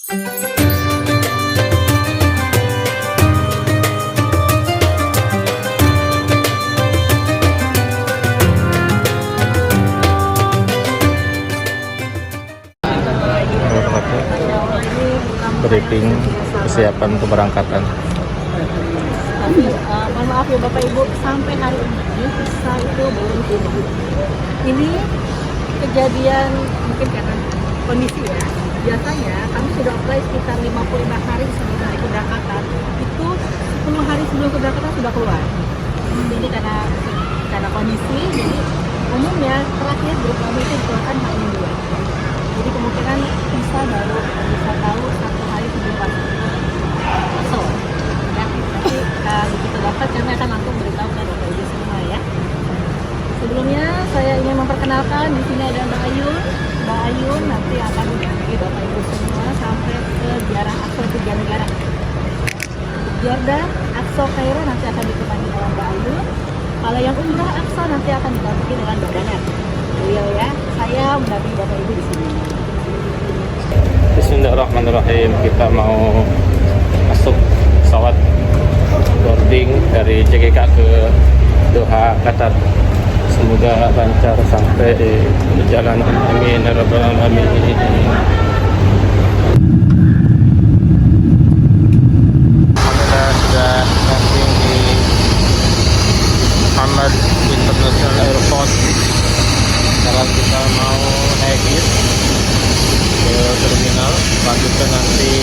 Briefing kesiapan keberangkatan. Tapi mohon maaf ya Bapak Ibu, sampai hari ini visa itu belum tiba. Ini kejadian mungkin karena kondisi ya. Biasanya kami sudah apply sekitar 55 hari sebelum hari keberangkatan. Itu 10 hari sebelum keberangkatan sudah keluar. Jadi karena kondisi, jadi umumnya terakhir grup kami itu dikeluarkan H-2. Jadi kemungkinan visa baru bisa tahu 1 hari sebelum masuk. Ya, nanti begitu dapat kami akan langsung beritahu ke Bapak Ibu semua ya. Sebelumnya saya ingin memperkenalkan di sini ada Mbak Ayun. Mbak Ayun nanti akan mendampingi Bapak Ibu semua sampai ke ziarah Aqsa 3 negara. Jordan, Aqsa, Kairo nanti akan ditemani oleh Mbak Ayun. Kalau yang umrah Aqsa nanti akan didampingi dengan Mbak Danet. Beliau ya, saya mendampingi Bapak Ibu di sini. Bismillahirrahmanirrahim. Kita mau masuk pesawat boarding dari JGK ke Doha, Qatar. Semoga lancar sampai di jalan. Amin ya rabbal alamin. Alhamdulillah sudah landing di Hamad International Airport. Sekarang kita mau naik bis ke terminal, selanjutnya nanti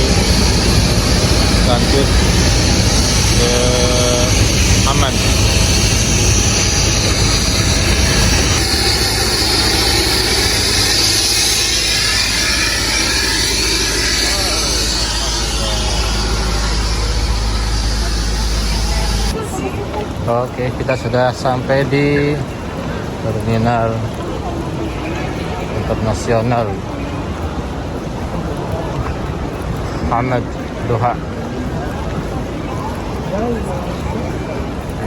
lanjut ke Amman. Oke, kita sudah sampai di terminal internasional Hamad Doha.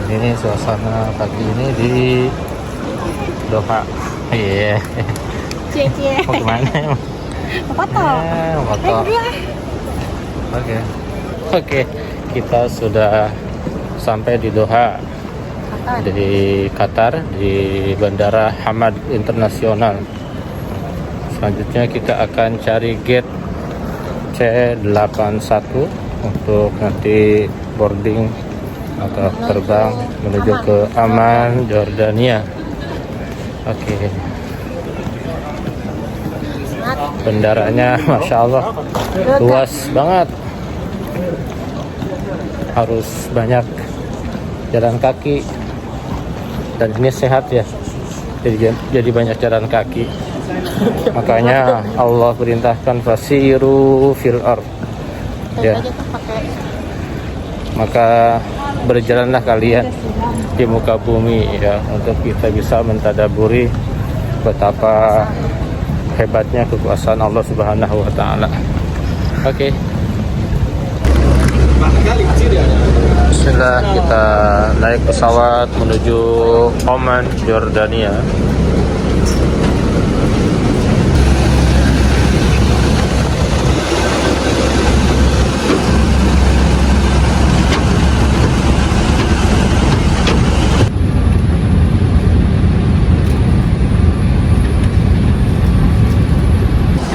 Ini suasana pagi ini di Doha. Iya. Cie. Mau kemana? Foto. Foto. Oke. Kita sudah sampai di Doha, di Qatar, di Bandara Hamad Internasional. Selanjutnya kita akan cari gate C81 untuk nanti boarding atau terbang menuju ke Amman, Jordania. Oke. Bandaranya Masya Allah luas banget. Harus banyak jalan kaki, dan ini sehat ya, jadi banyak jalan kaki. Makanya Allah perintahkan fasiru fil ard ya, maka berjalanlah kalian di muka bumi ya, untuk kita bisa mentadaburi betapa hebatnya kekuasaan Allah Subhanahu wa taala. Oke. Bismillah, kita naik pesawat menuju Amman, Jordania.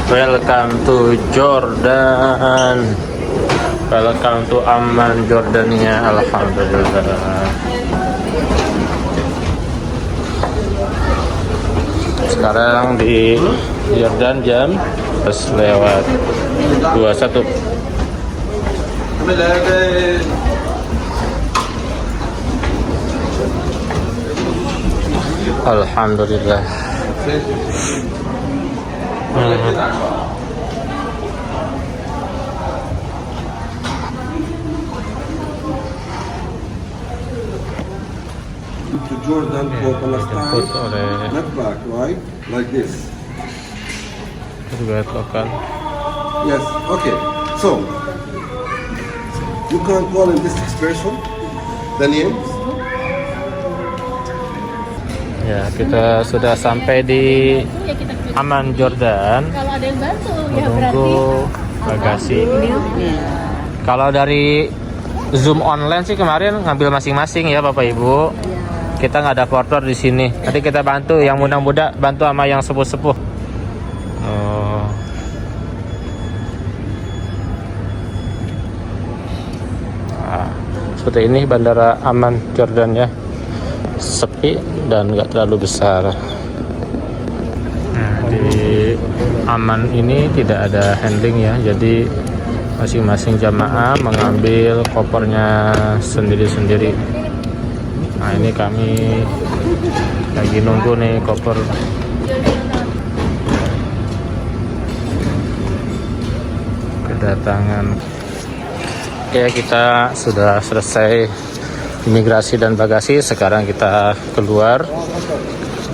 Welcome to Jordan. Welcome to Amman, Jordania. Alhamdulillah. Sekarang di Jordan jam lewat 21. Alhamdulillah. To Jordan for Palestine, not back, right? Like this. Riwayat lokal. Yes, okay. So, you can call in this expression the names. Ya, kita sudah sampai di Amman, Jordan. Kalau ada yang bantu ya Menunggu berarti bagasi. Iya. Kalau dari Zoom online sih kemarin ngambil masing-masing ya Bapak Ibu. Kita nggak ada porter di sini. Nanti kita bantu yang muda-muda, bantu sama yang sepuh-sepuh. Oh. Nah, seperti ini Bandara Amman Jordan ya. Sepi dan nggak terlalu besar. Nah, di Amman ini tidak ada handling ya. Jadi masing-masing jamaah mengambil kopernya sendiri-sendiri. Nah ini kami lagi nunggu nih koper kedatangan. Oke, kita sudah selesai imigrasi dan bagasi. Sekarang kita keluar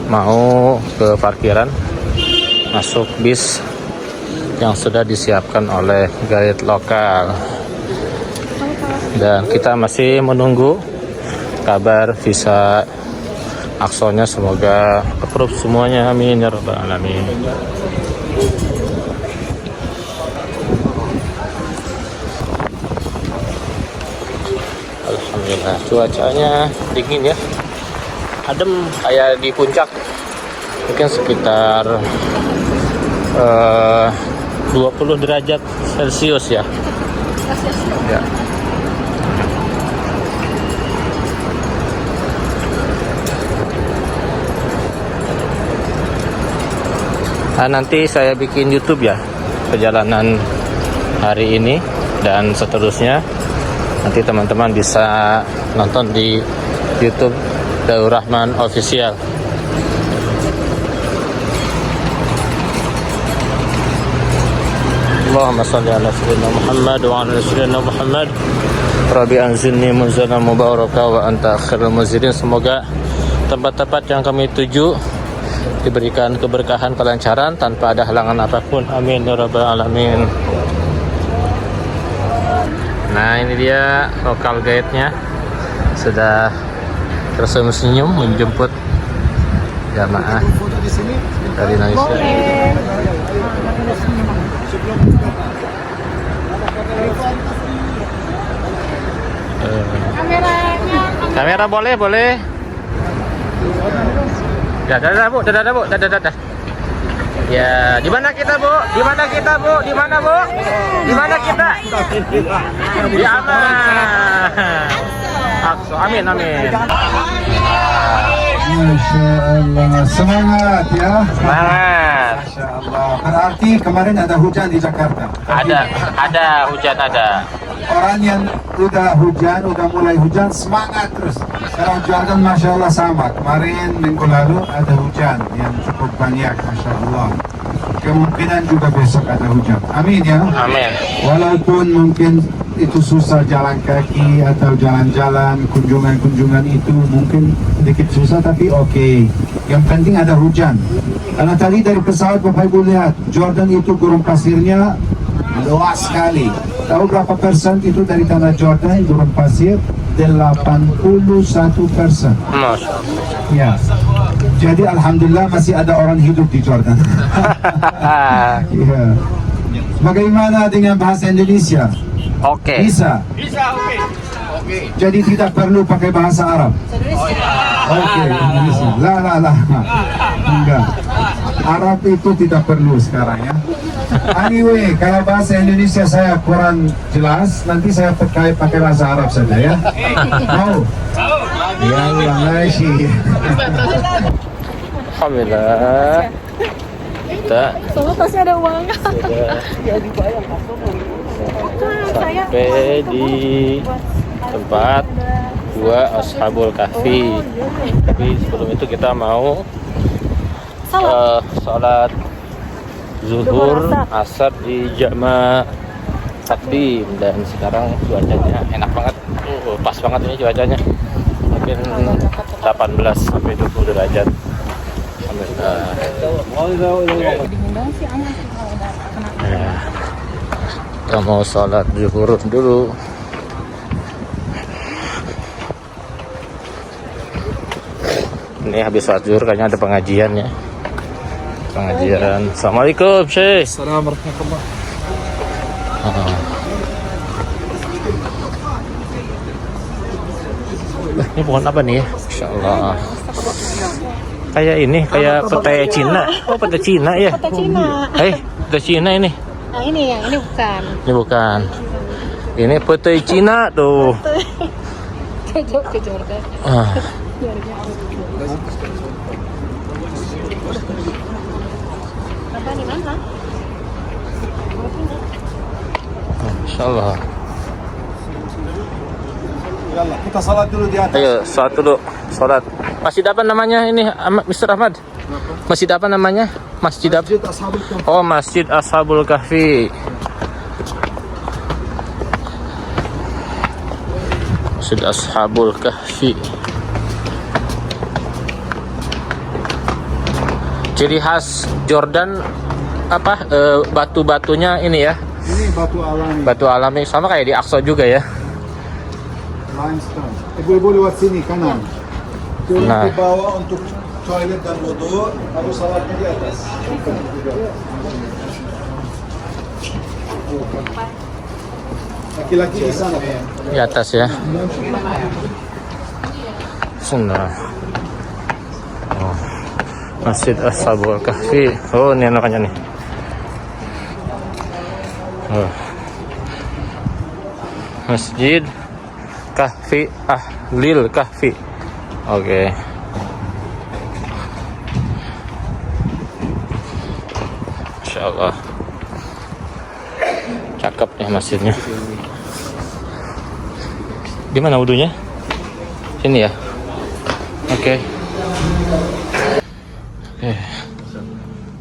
mau ke parkiran, masuk bis yang sudah disiapkan oleh guide lokal. Dan kita masih menunggu kabar visa Aqsa-nya, semoga approve semuanya, amin ya rabbal alamin. Alhamdulillah cuacanya dingin ya, adem kayak di puncak, mungkin sekitar 20 derajat Celcius ya. Ya. Nah, nanti saya bikin YouTube ya perjalanan hari ini dan seterusnya. Nanti teman-teman bisa nonton di YouTube Daur Rahman Official. Allahumma shalli ala sayyidina Muhammad wa ala sayyidina Muhammad. Rabbi anzilni munzalan mubaraka wa anta khairul munzilin. Semoga tempat-tempat yang kami tuju diberikan keberkahan, kelancaran tanpa ada halangan apapun, amin ya rabbal alamin. Nah ini dia lokal guide-nya sudah tersenyum menjemput jamaah dari Indonesia. Kamera boleh. Dadah bu. Ya, di mana kita bu? Di mana kita? Di Amman. Aqsa. Amin. Masya Allah, semangat ya. Semangat. Masya Allah. Berarti kemarin ada hujan di Jakarta. Ada hujan ada. Orang yang udah mulai hujan semangat terus. Kalau Jordan Masya Allah sama. Kemarin minggu lalu ada hujan yang cukup banyak, Masya Allah. Kemungkinan juga besok ada hujan. Amin ya. Amin. Walaupun mungkin itu susah jalan kaki atau jalan-jalan, kunjungan itu mungkin sedikit susah, tapi oke. Yang penting ada hujan. Karena tadi dari pesawat Bapak Ibu lihat, Jordan itu gurun pasirnya luas sekali. Tahu berapa persen itu dari tanah Jordan gurun pasir? 81%. Ya. Jadi alhamdulillah masih ada orang hidup di Jordan. Ya. Bagaimana dengan bahasa Indonesia? Oke. Bisa. Jadi tidak perlu pakai bahasa Arab. Oke, Indonesia. Lah. Enggak. Arab itu tidak perlu sekarang ya. Anyway, kalau bahasa Indonesia saya kurang jelas, nanti saya pakai bahasa Arab saja ya. Mau? Ya, masih. Alhamdulillah. Kita Soalnya pasti ada uangnya. sudah sampai di tempat gua Ashabul Kahfi. Tapi sebelum itu kita mau sholat zuhur asar di Jama Takdim, dan sekarang cuacanya enak banget, pas banget ini cuacanya, mungkin 18 sampai 20 derajat. Ya, kita mau sholat zuhur dulu. Ini habis sholat zuhur kayaknya ada pengajian ya. Pengajian. Assalamualaikum Syekh. Assalamualaikum warahmatullahi Ini pohon apa nih? Masya Allah. Kayak ini, kayak petai Cina. Oh, petai Cina ya? Kota Cina. Petai Cina ini. Nah ini yang ini bukan. Ini bukan. Ini petai Cina tuh. Cocok ke Jordan. Ah. Apa di mana? Masya Allah. Yalla, kita salat dulu di atas. Ayo, sholat dulu. Sholat. Masjid apa namanya ini, Mr. Ahmad? Masjid apa namanya? Masjid apa? Masjid Ashabul Kahfi. Oh, Masjid Ashabul Kahfi. Masjid Ashabul Kahfi. Ciri khas Jordan apa? Batu-batunya ini ya. Ini batu alami, Batu alami sama kayak di Aqsa juga ya. limestone. Ibu-ibu lewat sini kanan. Turun Nah. ke bawah untuk toilet dan wudu, lalu salatnya di atas. Laki-laki di sana. Di atas ya. Sunnah. Oh. Masjid Ashabul Kahfi. Oh, ini anaknya nih. Oh. Masjid Kahfi Ahlil Kahfi. Oke. Masya Allah. Cakep nih masjidnya. Di mana wudhunya? Sini ya. Oke. Oke.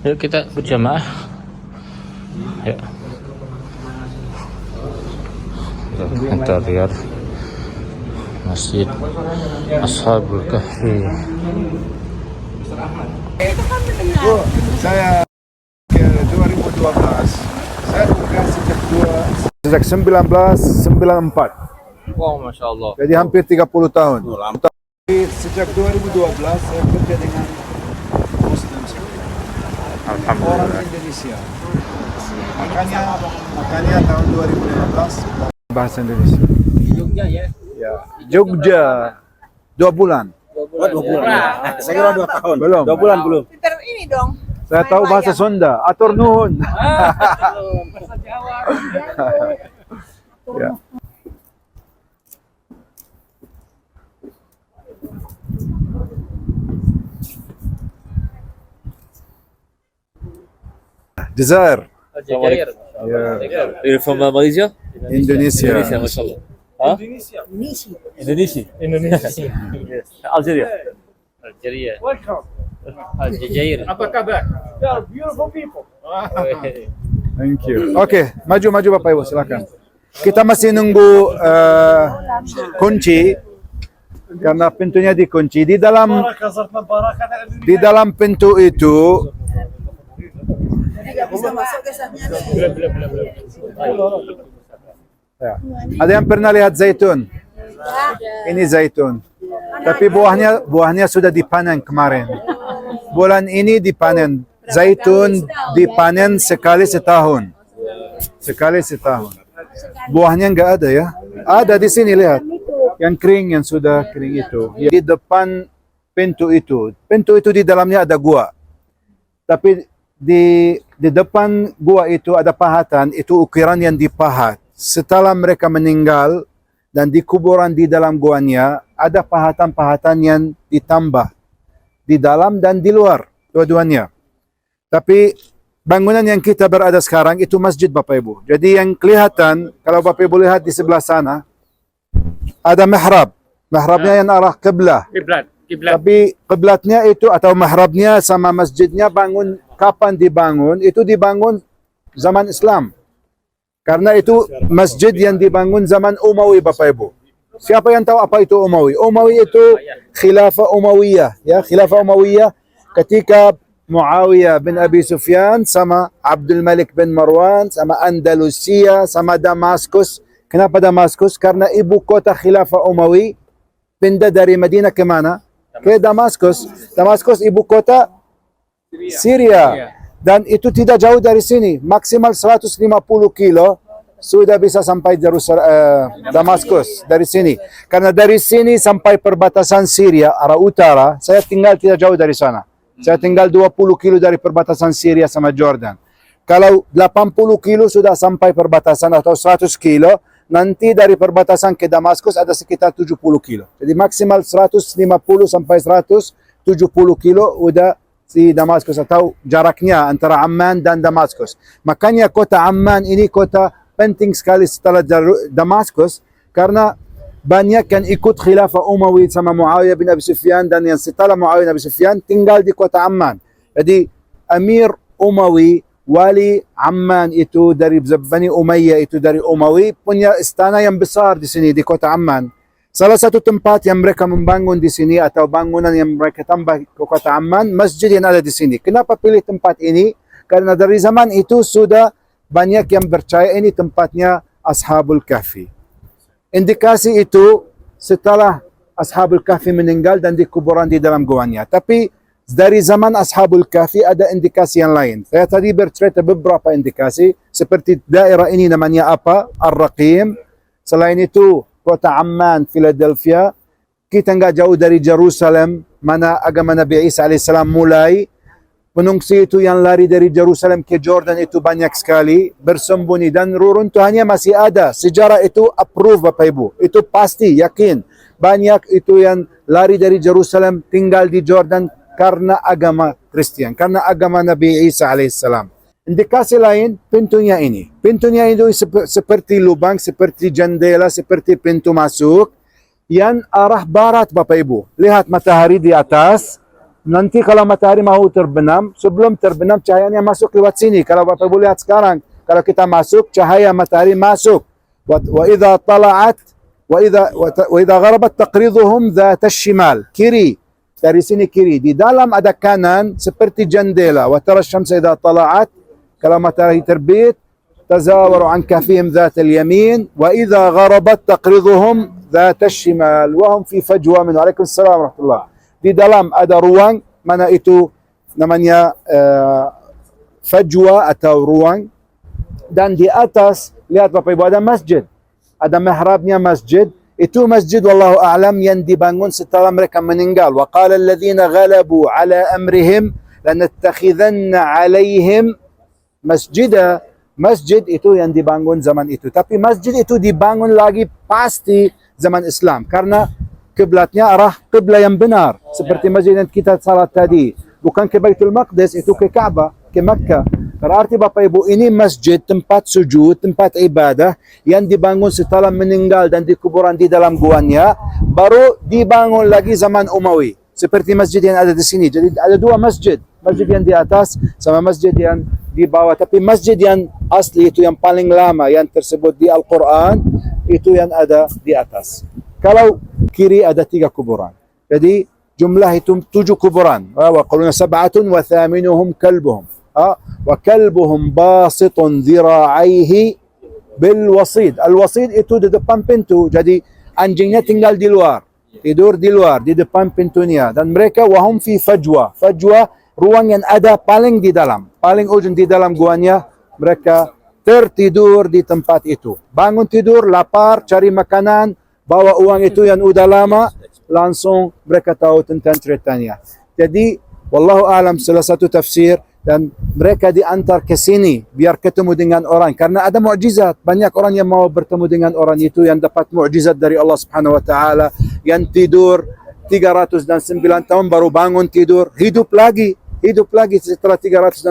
Yuk kita berjamaah. Yuk. Interior Masjid Ashabul Kahfi. Bu, saya 2012. Saya buka sejak 1994. Wow, Masya Allah. Jadi hampir 30 tahun. Tapi sejak 2012 saya kerja dengan Muslim orang Alhamdulillah. Indonesia. Makanya tahun 2015 bahasa Indonesia. Jogja ya. Ya, Jogja 2 bulan. 2 bulan. Saya kira 2 tahun. Belum. 2 bulan belum. Pintar ini dong. Saya tahu bahasa Sunda. Atur nuhun. Bahasa Jawa. Ya. Jazair, Jazair. ya, You're from Malaysia? Indonesia. mashallah. Huh? Indonesia. Indonesia. Algeria. Algeria. Aljazair. Apa kabar? Thank you. Oke, maju Bapak Ibu, silakan. Kita masih nunggu kunci karena pintunya dikunci. Di dalam pintu itu ya. Ada yang pernah lihat zaitun? Ini zaitun. Tapi buahnya sudah dipanen kemarin. Bulan ini dipanen. Zaitun dipanen sekali setahun. Sekali setahun. Buahnya nggak ada ya? Ada di sini, lihat. Yang kering, yang sudah kering itu. Di depan pintu itu. Pintu itu di dalamnya ada gua. Tapi di depan gua itu ada pahatan. Itu ukiran yang dipahat. Setelah mereka meninggal dan di kuburan di dalam guanya, ada pahatan-pahatan yang ditambah di dalam dan di luar, dua-duanya. Tapi bangunan yang kita berada sekarang itu masjid, Bapak Ibu. Jadi yang kelihatan, kalau Bapak Ibu lihat di sebelah sana, ada mihrab. Mihrabnya yang arah kiblah. Kiblat. Tapi kiblatnya itu atau mihrabnya sama masjidnya bangun kapan dibangun? Itu dibangun zaman Islam. Karena itu masjid yang dibangun zaman Umawi, Bapak Ibu. Siapa yang tahu apa itu Umawi? Umawi itu Khilafah Umayyah, ya, Khilafah Umayyah ketika Muawiyah bin Abi Sufyan sama Abdul Malik bin Marwan sama Andalusia sama Damaskus. Kenapa Damaskus? Karena ibu kota Khilafah Umawi pindah dari Madinah ke mana? Ke Damaskus. Damaskus ibu kota Syria. Dan itu tidak jauh dari sini, maksimal 150 kilo sudah bisa sampai Damaskus dari sini. Karena dari sini sampai perbatasan Syria arah utara, saya tinggal tidak jauh dari sana. Saya tinggal 20 kilo dari perbatasan Syria sama Jordan. Kalau 80 kilo sudah sampai perbatasan atau 100 kilo, nanti dari perbatasan ke Damaskus ada sekitar 70 kilo. Jadi maksimal 150 sampai 170 kilo udah di Damaskus atau jaraknya antara Amman dan Damaskus. Makanya kota Amman ini kota penting sekali setelah Damaskus karena banyak yang ikut khilafah Umayyad sama Muawiyah bin Abi Sufyan dan yang setelah Muawiyah bin Abi Sufyan tinggal di kota Amman. Jadi Amir Umawi, wali Amman itu dari Bani Umayyah itu dari Umawi punya istana yang besar di sini di kota Amman. Salah satu tempat yang mereka membangun di sini atau bangunan yang mereka tambah ke kota Amman, masjid yang ada di sini. Kenapa pilih tempat ini? Karena dari zaman itu sudah banyak yang percaya ini tempatnya Ashabul Kahfi. Indikasi itu setelah Ashabul Kahfi meninggal dan dikuburan di dalam guanya. Tapi dari zaman Ashabul Kahfi ada indikasi yang lain. Saya tadi bercerita beberapa indikasi seperti daerah ini namanya apa? Ar-Raqim. Selain itu kota Amman, Philadelphia. Kita nggak jauh dari Jerusalem, mana agama Nabi Isa alaihissalam mulai. Pengungsi itu yang lari dari Jerusalem ke Jordan itu banyak sekali, bersembunyi dan reruntuhannya masih ada. Sejarah itu approve Bapak Ibu. Itu pasti, yakin. Banyak itu yang lari dari Jerusalem tinggal di Jordan karena agama Kristen, karena agama Nabi Isa alaihissalam. Indikasi lain, pintunya ini. Pintunya itu seperti lubang, seperti jendela, seperti pintu masuk yang arah barat Bapak Ibu. Lihat matahari di atas. Nanti kalau matahari mau terbenam, sebelum terbenam cahayanya masuk lewat sini. Kalau Bapak Ibu lihat sekarang, kalau kita masuk, cahaya matahari masuk. Wa idza tala'at wa idza gharabat taqriduhum dzat asy-shimal. Kiri. Dari sini kiri. Di dalam ada kanan seperti jendela. Wa tara asy-syamsa idza tala'at, kalau matahari terbit, tazawaru an kafihim dzat al-yamin wa idza gharabat taqriduhum dzat asy-shimal wa hum fi fajwa min. Waalaikumsalam warahmatullahi. Di dalam ada ruang, mana itu namanya fajwa atau ruang. Dan di atas, lihat Bapak Ibu ada masjid. Ada mihrabnya masjid. Itu masjid wallahu a'lam yang dibangun setelah mereka meninggal. Wa qala alladhina ghalabu ala amrihim lanattakhidhanna alaihim masjida. Masjid itu yang dibangun zaman itu. Tapi masjid itu dibangun lagi pasti zaman Islam. Karena kiblatnya arah kiblat yang benar seperti masjid yang kita salat tadi, bukan ke Baitul Maqdis, itu ke Ka'bah, ke Makkah. Berarti Bapak Ibu ini masjid, tempat sujud, tempat ibadah yang dibangun setelah meninggal dan dikuburan di dalam guanya, baru dibangun lagi zaman Umawi seperti masjid yang ada di sini. Jadi ada dua masjid, masjid yang di atas sama masjid yang di bawah. Tapi masjid yang asli itu yang paling lama yang tersebut di Al-Quran itu yang ada di atas. Kalau kiri ada 3 kuburan. Jadi jumlah itu 7 kuburan. Wa qaluna sab'atun wa thaminuhum kalbuhum. Wa kalbuhum basitun dhira'aihi bil wasid. Al wasid itu di depan pintu. Jadi anjingnya tinggal di luar. Tidur di luar, di depan pintunya. Dan mereka wahum fi fajwa. Fajwa ruang yang ada paling di dalam. Paling ujung di dalam guanya. Mereka tertidur di tempat itu. Bangun tidur, lapar, cari makanan, bawa uang itu yang udah lama, langsung mereka tahu tentang ceritanya. Jadi, wallahu alam salah satu tafsir, dan mereka diantar ke sini biar ketemu dengan orang. Karena ada mukjizat. Banyak orang yang mau bertemu dengan orang itu yang dapat mukjizat dari Allah Subhanahu wa taala, yang tidur 309 tahun baru bangun tidur, hidup lagi setelah 309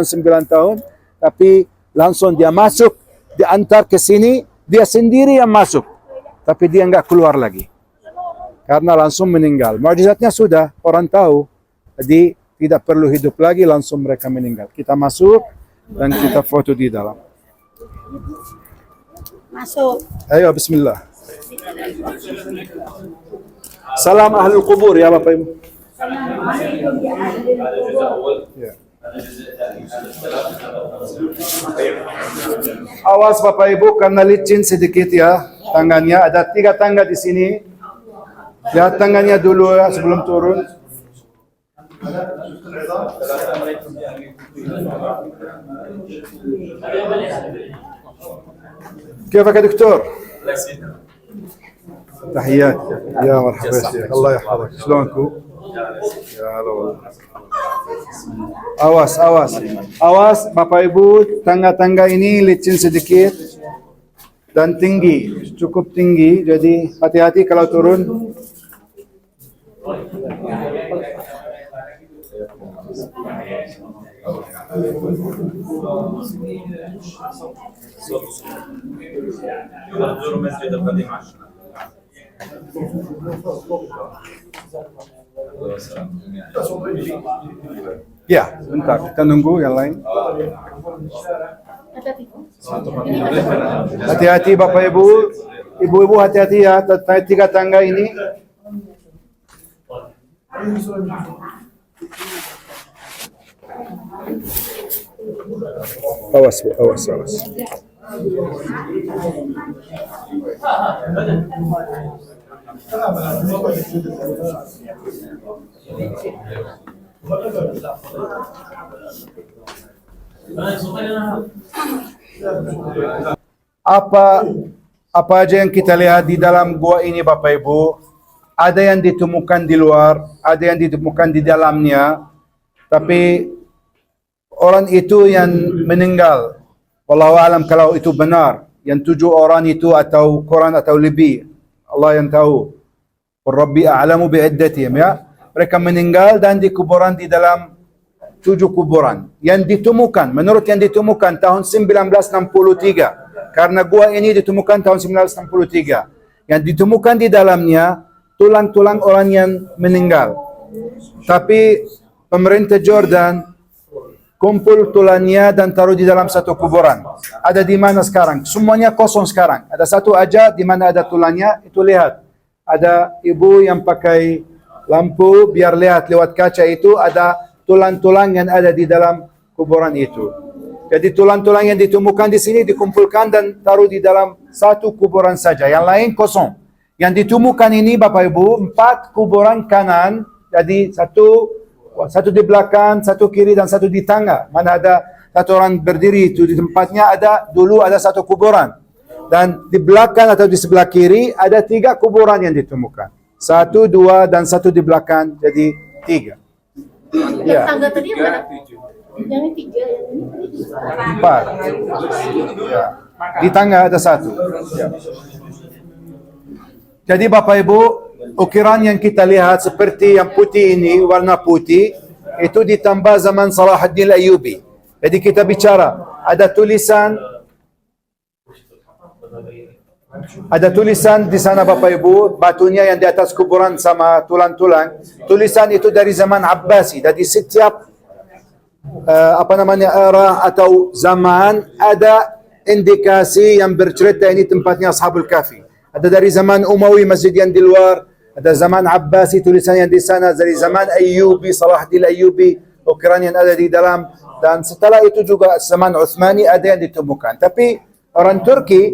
tahun, tapi langsung dia masuk, diantar ke sini, dia sendiri yang masuk. Tapi dia enggak keluar lagi. Karena langsung meninggal. Mukjizatnya sudah, orang tahu. Jadi tidak perlu hidup lagi, langsung mereka meninggal. Kita masuk dan kita foto di dalam. Masuk. Ayo, bismillah. Salam ahlul kubur ya Bapak Ibu. Ya. Awas Bapak Ibu karena licin sedikit ya tangannya. Ada 3 tangga di sini. Lihat tangannya dulu ya sebelum turun. كيفك يا دكتور؟ تحياتي يا مرحبا يا شيخ الله يحفظك شلونكم؟ يا هلا والله awas Bapak Ibu, tangga-tangga ini licin sedikit dan tinggi, cukup tinggi, jadi hati-hati kalau turun. Ya, bentar, kita nunggu yang lain. Hati-hati Bapak Ibu, Ibu-ibu hati-hati ya, tiga tangga ini. Awas, awas, awas. Apa aja yang kita lihat di dalam gua ini Bapak Ibu, ada yang ditemukan di luar, ada yang ditemukan di dalamnya, tapi orang itu yang meninggal, wallahu alam kalau itu benar, yang 7 orang itu atau kurang atau lebih, Allah yang tahu. Rabbi a'lamu bi'iddatihim ya. Mereka meninggal dan dikuburan di dalam 7 kuburan. Yang ditemukan, menurut yang ditemukan tahun 1963. Karena gua ini ditemukan tahun 1963. Yang ditemukan di dalamnya tulang-tulang orang yang meninggal. Tapi pemerintah Jordan kumpul tulangnya dan taruh di dalam satu kuburan. Ada di mana sekarang? Semuanya kosong sekarang. Ada satu aja di mana ada tulangnya, itu lihat. Ada ibu yang pakai lampu biar lihat lewat kaca itu ada tulang-tulang yang ada di dalam kuburan itu. Jadi tulang-tulang yang ditemukan di sini dikumpulkan dan taruh di dalam satu kuburan saja. Yang lain kosong. Yang ditemukan ini Bapak Ibu 4 kuburan kanan. Jadi satu di belakang, satu kiri dan satu di tengah. Mana ada satu orang berdiri itu di tempatnya dulu ada satu kuburan. Dan di belakang atau di sebelah kiri ada 3 kuburan yang ditemukan. 1, 2 dan 1 di belakang jadi 3. Ya. Tangga tadi yang mana? Yang ini 3, yang ini 4. Ya. Di tangga ada 1. Ya. Jadi Bapak Ibu, ukiran yang kita lihat seperti yang putih ini, warna putih, itu ditambah zaman Salahuddin Ayyubi. Jadi kita bicara, ada tulisan di sana Bapak Ibu, batunya yang di atas kuburan sama tulang-tulang. Tulisan itu dari zaman Abbasi. Jadi setiap era atau zaman ada indikasi yang bercerita ini tempatnya Ashabul Kahfi. Ada dari zaman Umawi masjid yang di luar, ada zaman Abbasi tulisan yang di sana, dari zaman Ayyubi, Salahuddin Ayyubi, ukiran yang ada di dalam, dan setelah itu juga zaman Utsmani ada yang ditemukan. Tapi orang Turki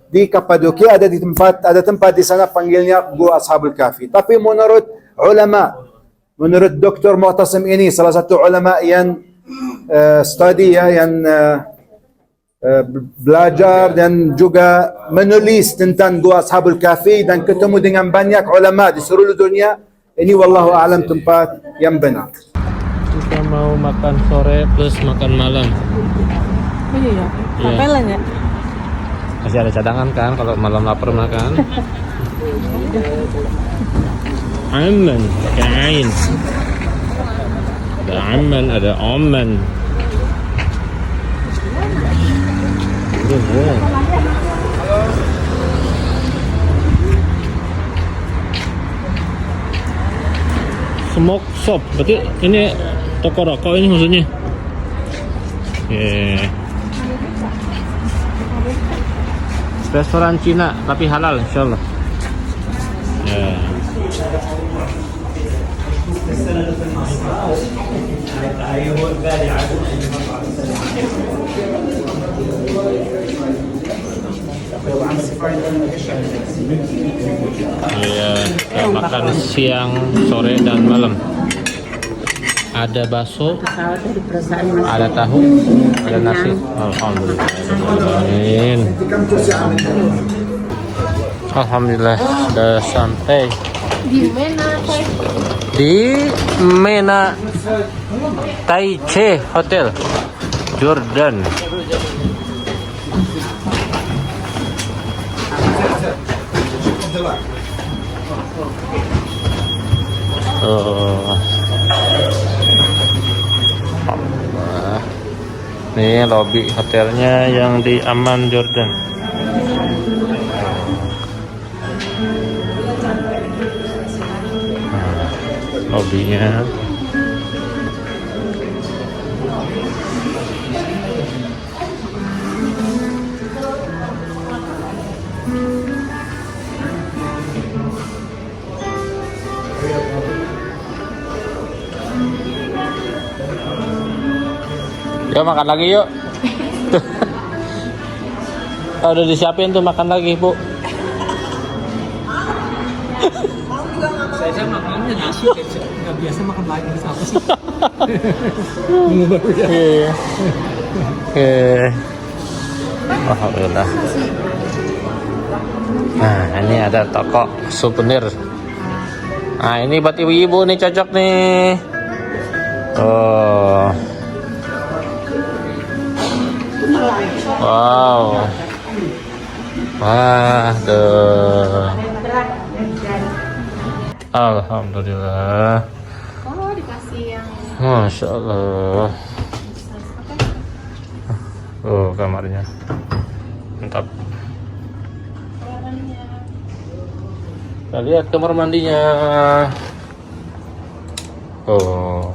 di Kapadokia ada tempat di sana panggilnya Gua Ashabul Kahfi. Tapi menurut ulama, menurut Dr. Mu'tasim ini salah satu ulama yang belajar dan juga menulis tentang Gua Ashabul Kahfi dan ketemu dengan banyak ulama di seluruh dunia, ini wallahu a'lam tempat yang benar. Kita mau makan sore plus makan malam. Oh iya, tapelan ya. Masih ada cadangan kan kalau malam lapar makan. Aman, pakai ain. Ada aman, ada oman. Smoke shop, berarti ini toko rokok ini maksudnya. Restoran Cina tapi halal insyaallah. Ya. Iya, kita makan siang, sore dan malam. Ada bakso, Pesawat dari perusahaan Mas. ada tahu, ada nasi. Alhamdulillah. Amin. Alhamdulillah sudah sampai Di mana Pak? di Mena Taiche Hotel Jordan. Alhamdulillah. Ini lobby hotelnya yang di Amman Jordan. Lobbynya. Yuk makan lagi yuk. Udah disiapin tuh makan lagi bu. Saya makannya nasi, nggak biasa makan lagi apa sih? Oke. Alhamdulillah. Nah ini ada toko souvenir. Nah ini buat ibu-ibu nih cocok nih. Oh. Wow. Wah, tuh. Alhamdulillah. Oh, dikasih yang Masya Allah. Oh, kamarnya. Mantap. Kita lihat kamar mandinya. Oh.